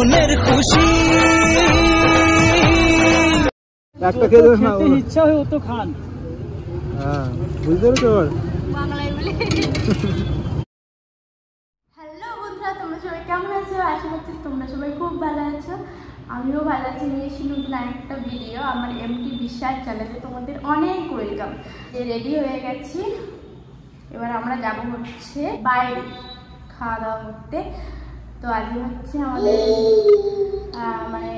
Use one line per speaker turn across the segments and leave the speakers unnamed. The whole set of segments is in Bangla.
মনের খুশি
একটা খেয়ে দেবেন না,
ইচ্ছা হয় ও তো খান।
হ্যাঁ বুঝতে পেরেছো এবার
বাংলায় বলে। হ্যালো বন্ধুরা, তোমরা সবাই কেমন আছো? আশা করছি তোমরা সবাই খুব ভালো আছো। আমিও ভালো আছি। নিয়ে এসে নতুন আরেকটা ভিডিও আমার এমটি বিশ্বাস চ্যানেলে তোমাদের অনেক ওয়েলকাম। যে রেডি হয়ে গেছি, এবার আমরা যাব হচ্ছে বাইরে খাওয়া দাওয়া করতে। তো আজকে হচ্ছে আমাদের মানে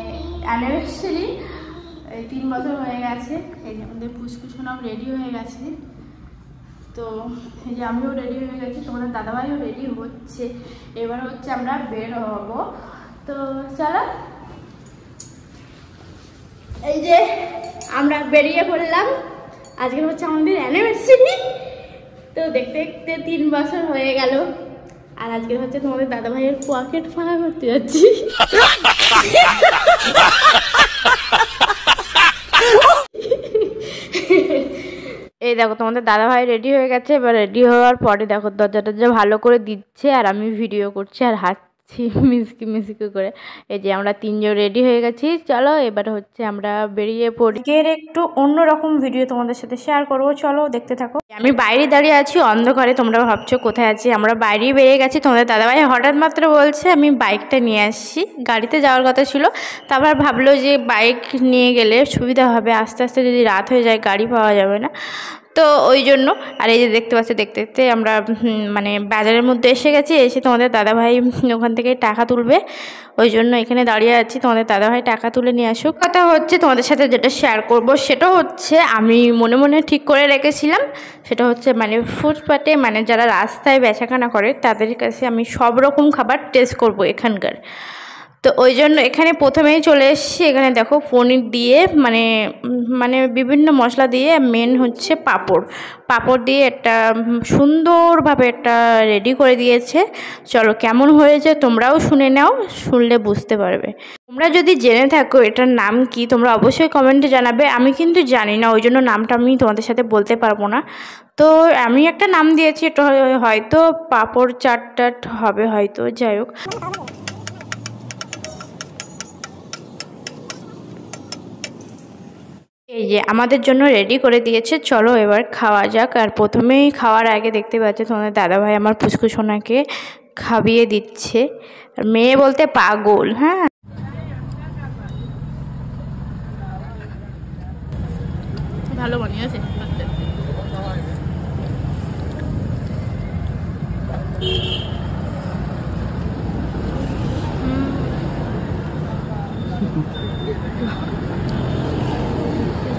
অ্যানিভার্সারি, 3 বছর হয়ে গেছে। এই যে আমাদের পুষ্কুসোনাও রেডি হয়ে গেছে। তো এই যে আমিও রেডি হয়ে গেছি, তোমাদের দাদাভাইও রেডি হচ্ছে। এবার হচ্ছে আমরা বের হব। তো চলো, এই যে আমরা বেরিয়ে পড়লাম। আজকে হচ্ছে আমাদের অ্যানিভার্সারি। তো দেখতে দেখতে 3 বছর হয়ে গেল। আর আজকে হচ্ছে তোমাদের দাদাভাইয়ের পকেট ফাঁকা করতে যাচ্ছি। এই দেখো তোমাদের দাদাভাই রেডি হয়ে গেছে। এবার রেডি হওয়ার পরে দেখো দরজা ভালো করে দিচ্ছে, আর আমি ভিডিও করছি আর হাঁটছি মিসকি মিসকি করে। এই যে আমরা 3 জন রেডি হয়ে গেছি। চলো এবার হচ্ছে আমরা বেরিয়ে পড়ি। এর একটু অন্যরকম ভিডিও তোমাদের সাথে শেয়ার করবো, চলো দেখতে থাকো। আমি বাইরে দাঁড়িয়ে আছি অন্ধকারে, তোমরা ভাবছো কোথায় আছি। আমরা বাইরেই বেরিয়ে গেছি। তোমাদের দাদাভাই হঠাৎ মাত্র বলছে আমি বাইকটা নিয়ে আসছি, গাড়িতে যাওয়ার কথা ছিল। তারপর ভাবলো যে বাইক নিয়ে গেলে সুবিধা হবে, আস্তে আস্তে যদি রাত হয়ে যায় গাড়ি পাওয়া যাবে না, তো ওই জন্য। আর এই যে দেখতে পাচ্ছি, দেখতে দেখতে আমরা মানে বাজারের মধ্যে এসে গেছি। এসে তোমাদের দাদাভাই ওখান থেকে টাকা তুলবে, ওই জন্য এখানে দাঁড়িয়ে আছি। তোমাদের দাদাভাই টাকা তুলে নিয়ে আসুক। কথা হচ্ছে তোমাদের সাথে যেটা শেয়ার করব সেটা হচ্ছে আমি মনে মনে ঠিক করে রেখেছিলাম, সেটা হচ্ছে মানে ফুটপাতে মানে যারা রাস্তায় বেচাকেনা করে তাদের কাছে আমি সব রকম খাবার টেস্ট করব এখানকার। তো ওই জন্য এখানে প্রথমেই চলে এসেছি। এখানে দেখো পনির দিয়ে মানে মানে বিভিন্ন মশলা দিয়ে, মেন হচ্ছে পাঁপড় দিয়ে একটা সুন্দরভাবে একটা রেডি করে দিয়েছে। চলো কেমন হয়েছে তোমরাও শুনে নাও, শুনলে বুঝতে পারবে। তোমরা যদি জেনে থাকো এটার নাম কি তোমরা অবশ্যই কমেন্টে জানাবে। আমি কিন্তু জানি না, ওই জন্য নামটা আমি তোমাদের সাথে বলতে পারবো না। তো আমি একটা নাম দিয়েছি, এটা হয়তো পাঁপড় চাট হবে হয়তো, যাই হোক। এই যে আমাদের জন্য রেডি করে দিয়েছে, চলো এবার খাওয়া যাক। আর প্রথমেই খাওয়ার আগে দেখতে পাচ্ছি তোমাদের দাদাভাই আমার পুষ্কুসোনাকে খাইয়ে দিচ্ছে। আর মেয়ে বলতে পাগল। হ্যাঁ, ভালো বানিয়েছে।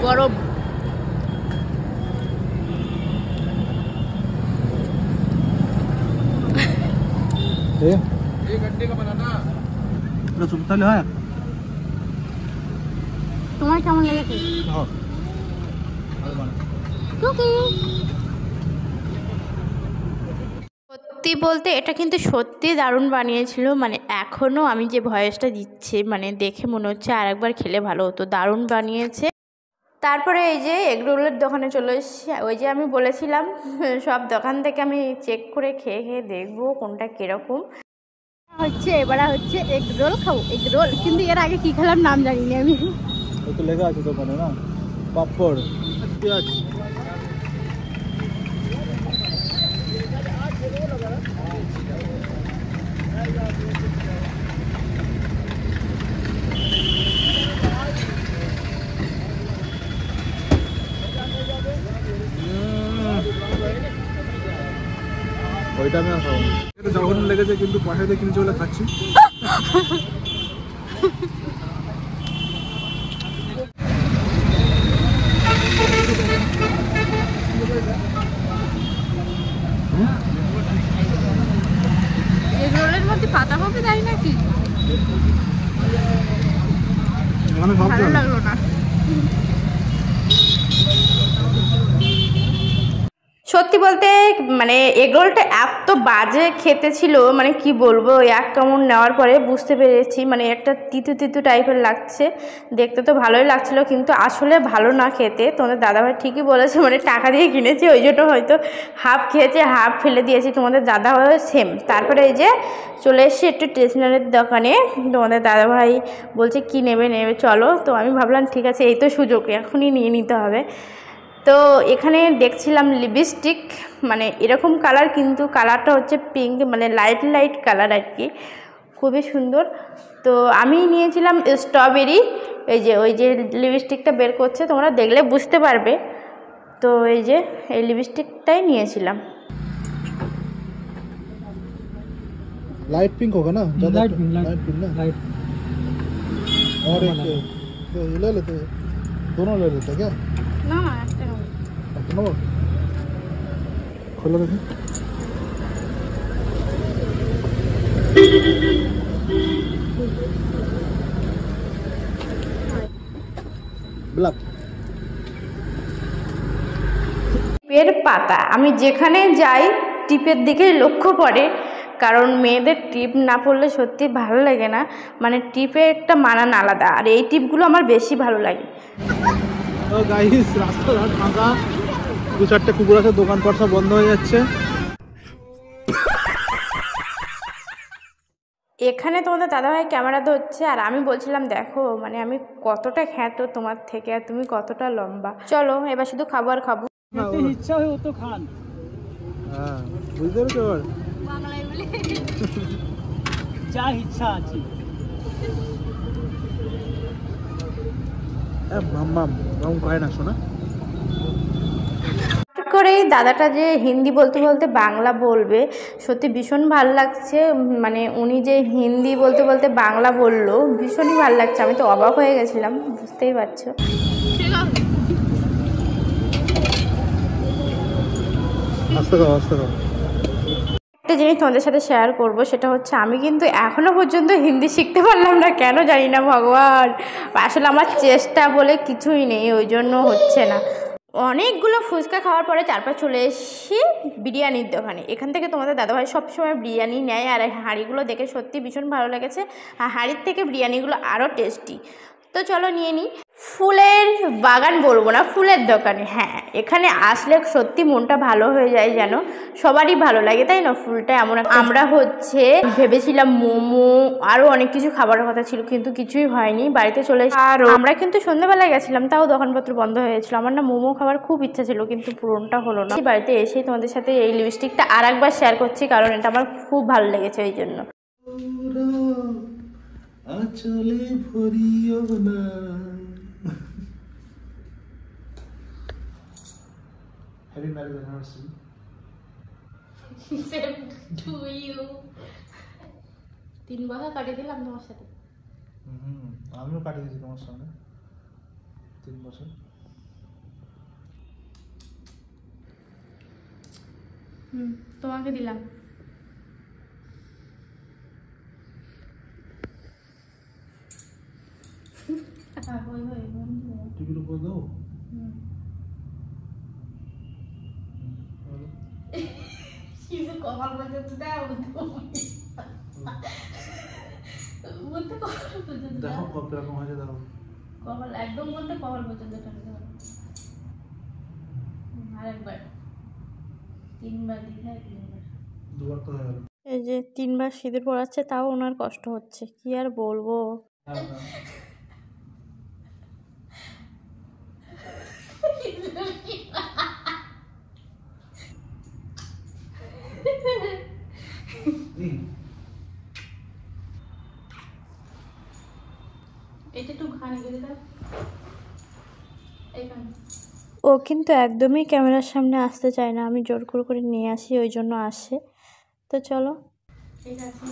গরম
एक घंटे का बनाना पूरा सुनता है।
তোমার কেমন লেগেছে? সত্যি বলতে এটা কিন্তু সত্যি দারুণ বানিয়েছিল। মানে এখনও আমি যে ভয়েসটা দিচ্ছি মানে দেখে মনে হচ্ছে আর একবার খেলে ভালো হতো, দারুণ বানিয়েছে। তারপরে এই যে এগরোলের দোকানে চলে এসেছি। ওই যে আমি বলেছিলাম সব দোকান থেকে আমি চেক করে খেয়ে দেখবো কোনটা কীরকম হচ্ছে। এবারে হচ্ছে এগরোল খাবো, এগরোল। কিন্তু এর আগে কী খেলাম নাম জানি না আমি।
ওই তো লেখা আছে দোকানে না, পাপড় পেঁয়াজ। ওইটা আমি আর খাবো না, এটা যখন লেগেছে কিন্তু পয়সা দিয়ে কিনেছি বলে খাচ্ছি।
এগরোলের মধ্যে পাতাকপি দেয় নাকি? ভালো লাগলো না। সত্যি সত্যি বলতে মানে এগরোলটা এত বাজে খেতে ছিল, মানে কি বলবো, এক কামড় নেওয়ার পরে বুঝতে পেরেছি মানে একটা তিতু তিতু টাইপের লাগছে। দেখতে তো ভালোই লাগছিল কিন্তু আসলে ভালো না খেতে। তোমাদের দাদাভাই ঠিকই বলেছে, মানে টাকা দিয়ে কিনেছি ওই জন্য হয়তো হাফ খেয়েছে, হাফ ফেলে দিয়েছি। তোমাদের দাদাভাই সেম। তারপরে এই যে চলে এসেছি একটু স্টেশনারির দোকানে। তোমাদের দাদাভাই বলছে কি নেবে চলো। তো আমি ভাবলাম ঠিক আছে, এই তো সুযোগ, এখনই নিয়ে নিতে হবে। তো এখানে দেখছিলাম লিপস্টিক, মানে এরকম কালার কিন্তু কালারটা হচ্ছে পিঙ্ক, মানে লাইট লাইট কালার আর কি, খুবই সুন্দর। তো আমি নিয়েছিলাম স্ট্রবেরি। এই যে ওই যে লিপস্টিকটা বের করছে, তোমরা দেখলে বুঝতে পারবে। তো এই যে এই লিপস্টিকটাই নিয়েছিলাম।
लाइट पिंक होगा ना, ज्यादा
लाइट पिंक,
लाइट पिंक ना।
लाइट
और एक ये ले लेते हैं, दोनों ले लेते हैं क्या?
না না একটা
एक नंबर खोलो देखो। ब्लैक
টিপের পাতা, আমি যেখানে যাই টিপের দিকে লক্ষ্য পড়ে, কারণ মেয়েদের টিপ না পড়লে সত্যি ভালো লাগে না। মানে টিপে একটা মানান আলাদা, আর এই টিপগুলো আমার বেশি ভালো লাগে।
তো গাইস রাস্তাঘাট ফাঁকা, দু চারটে কুকুর আছে, দোকানপাট সব বন্ধ হয়ে যাচ্ছে।
এখানে তোমাদের দাদাভাই ক্যামেরা ধরছে আর আমি বলছিলাম দেখো মানে আমি কতটা খ্যাত তোমার থেকে আর তুমি কতটা লম্বা। চলো এবার শুধু খাবার খাবো।
যেতে ইচ্ছা হয় তো খান।
হ্যাঁ বুঝতে পেরেছো এবার?
যা ইচ্ছা আছে।
মাম্মাম মাম খায় না শোনা।
করেই দাদাটা যে হিন্দি বলতে বলতে বাংলা বলবে, সত্যি ভীষণ ভালো লাগছে। মানে উনি যে হিন্দি বলতে বলতে বাংলা বললো, ভীষণই ভালো লাগছে। আমি তো অবাক হয়ে গেছিলাম, বুঝতেই পারছো।
আস্তে খাও আস্তে খাও।
একটা জিনিস তোমাদের সাথে শেয়ার করব, সেটা হচ্ছে আমি কিন্তু এখনও পর্যন্ত হিন্দি শিখতে পারলাম না, কেন জানি না ভগবান। আসলে আমার চেষ্টা বলে কিছুই নেই, ওই জন্য হচ্ছে না। অনেকগুলো ফুচকা খাওয়ার পরে তারপর চলে এসেছি বিরিয়ানির দোকানে। এখান থেকে তোমাদের দাদাভাই সবসময় বিরিয়ানি নেয়, আর এই হাঁড়িগুলো দেখে সত্যি ভীষণ ভালো লেগেছে। আর হাঁড়ির থেকে বিরিয়ানিগুলো আরও টেস্টি। তো চলো নিয়ে নিই। ফুলের বাগান বলবো না, ফুলের দোকানে। হ্যাঁ, এখানে আসলে সত্যি মনটা ভালো হয়ে যায়, যেন সবারই ভালো লাগে, তাই না? ফুলটা এমন আমরা হচ্ছে ভেবেছিলাম মোমো আরও অনেক কিছু খাবারের কথা ছিল, কিন্তু কিছুই হয়নি। বাড়িতে চলে এসে আর আমরা কিন্তু সন্ধ্যাবেলায় গেছিলাম, তাও দোকানপত্র বন্ধ হয়েছিল। আমার না মোমো খাবার খুব ইচ্ছা ছিল, কিন্তু পূরণটা হলো না। বাড়িতে এসেই তোমাদের সাথে এই লিপস্টিকটা আর একবার শেয়ার করছি, কারণ এটা আমার খুব ভালো লেগেছে ওই জন্য।
আচলে ভরিও না। Happy marriage anniversary.
Same to you. 3 বছর কাটিয়ে দিলাম তোমার সাথে।
আমিও কাটিয়ে দিয়েছি তোমার সঙ্গে 3 বছর।
তোমাকে দিলাম।
টিভির উপর দাও।
কপাল পর্যন্ত দাও,
দেখো কত রকম হয়েছে, দেখো
কপাল একদম বলতে কপাল পর্যন্ত টানতে হবে। আরেকবার 3বার দিতে হয়, 3বার।
দুবার তো হয়ে গেল।
এই যে 3বার সিঁদুর পড়াচ্ছে, তাও ওনার কষ্ট হচ্ছে, কি আর বলবো। ও কিন্তু একদমই ক্যামেরার সামনে আসতে চায় না, আমি জোর করে নিয়ে আসি, ওই জন্য আসে। তো চলো, ঠিক আছে,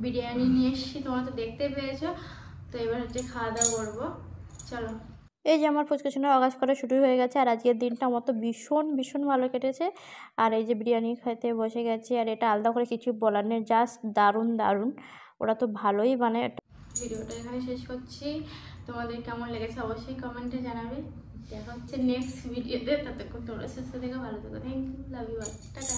বিরিয়ানি নিয়ে এসেছি, তোমরা তো দেখতে পেয়েছো। তো এবার হচ্ছে খাওয়া দাওয়া করবো, চলো। এই যে আমার ফুচকা শুনে আগাজ করা শুরু হয়ে গেছে, আর আজকের দিনটা আমার তো ভীষণ ভীষণ ভালো কেটেছে। আর এই যে বিরিয়ানি খেতে বসে গেছি, আর এটা আলাদা করে কিছু বলার নেই, জাস্ট দারুণ দারুণ। ওরা তো ভালোই বানায়। ভিডিওটা এখানে শেষ করছি, তোমাদের কেমন লেগেছে অবশ্যই কমেন্টে জানাবে। দেখা হচ্ছে নেক্সট ভিডিওতে, ততক্ষণ তোমরা সুস্থ থেকো, ভালো থেকো। Thank you, love you all, tata.